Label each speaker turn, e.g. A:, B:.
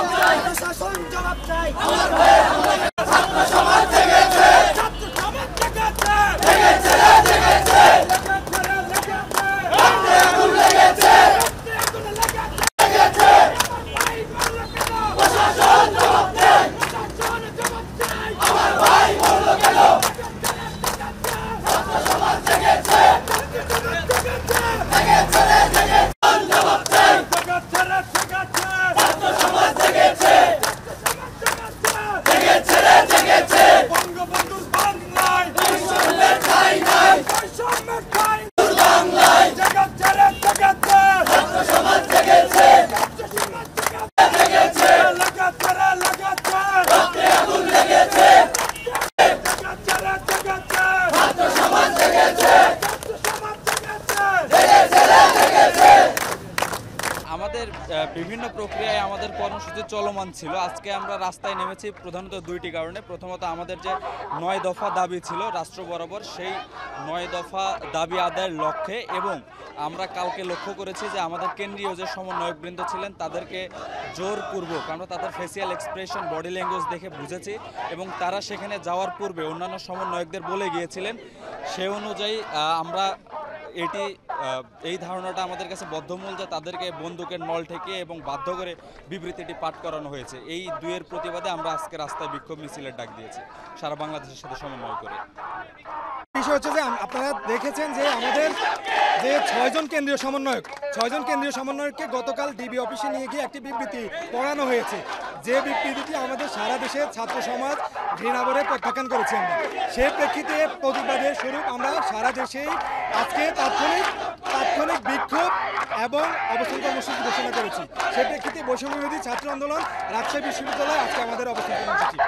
A: প্রশাসন জবাব চাই।
B: ছাত্র সমাজ জেগেছে,
A: ছাত্র সমাজ জেগেছে,
B: জেগেছে রে জেগেছে, রক্তে আগুন লেগেছে, লেগেছে। প্রশাসন জবাব দেয়, আমার ভাই মরল কেন? ছাত্র সমাজ জেগেছে, জেগেছে রে জেগেছে, জবাব চাই। ছাত্র সমাজ জেগেছে, জেগেছে রে জেগেছে,
A: বঙ্গবন্ধুর বাংলায়
B: বৈষম্যের ঠাঁই নাই,
A: বৈষম্যের ঠাঁই
B: বাংলায়
A: জেগেছে রে জেগেছে,
B: ছাত্র সমাজ জেগেছে, জেগেছে, রক্তে আগুন লেগেছে, ছাত্র সমাজ জেগেছে, জেগেছে রে জেগেছে।
C: আমাদের বিভিন্ন প্রক্রিয়ায় আমাদের কর্মসূচি চলমান ছিল। আজকে আমরা রাস্তায় নেমেছি প্রধানত দুইটি কারণে। প্রথমত আমাদের যে ৯ দফা দাবি ছিল রাষ্ট্র বরাবর, সেই ৯ দফা দাবি আদায়ের লক্ষ্যে, এবং আমরা কালকে লক্ষ্য করেছি যে আমাদের কেন্দ্রীয় যে সমন্বয়কবৃন্দ ছিলেন তাদেরকে জোরপূর্বক আমরা তাদের ফেসিয়াল এক্সপ্রেশন, বডি ল্যাঙ্গুয়েজ দেখে বুঝেছি, এবং তারা সেখানে যাওয়ার পূর্বে অন্যান্য সমন্বয়কদের বলে গিয়েছিলেন। সে অনুযায়ী আমরা এই ধারণাটা আমাদের কাছে বদ্ধমূল যে তাদেরকে বন্দুকের নল ঠেকিয়ে এবং বাধ্য করে বিবৃতিটি পাঠ করানো হয়েছে। এই দুইয়ের প্রতিবাদে আমরা আজকে রাস্তায় বিক্ষোভ মিছিলের ডাক দিয়েছি সারা বাংলাদেশের সাথে সমন্বয় করে।
D: বিষয় হচ্ছে যে আপনারা দেখেছেন যে আমাদের যে 6 জন কেন্দ্রীয় সমন্বয়ককে গতকাল ডিবি অফিসে নিয়ে গিয়ে একটি বিবৃতি পড়ানো হয়েছে, যে বিবৃতিটি আমাদের সারা দেশের ছাত্র সমাজ ঘৃণাভরে প্রত্যাখ্যান করেছে। আমরা সেই প্রেক্ষিতে প্রতিবাদের স্বরূপ আমরা সারা দেশেই আজকে তাৎক্ষণিক বিক্ষোভ এবং অবস্থান কর্মসূচি ঘোষণা করেছি। সেই প্রেক্ষিতে বৈষম্য বিরোধী ছাত্র আন্দোলন রাজশাহী বিশ্ববিদ্যালয়ে আজকে আমাদের অবস্থান কর্মসূচি।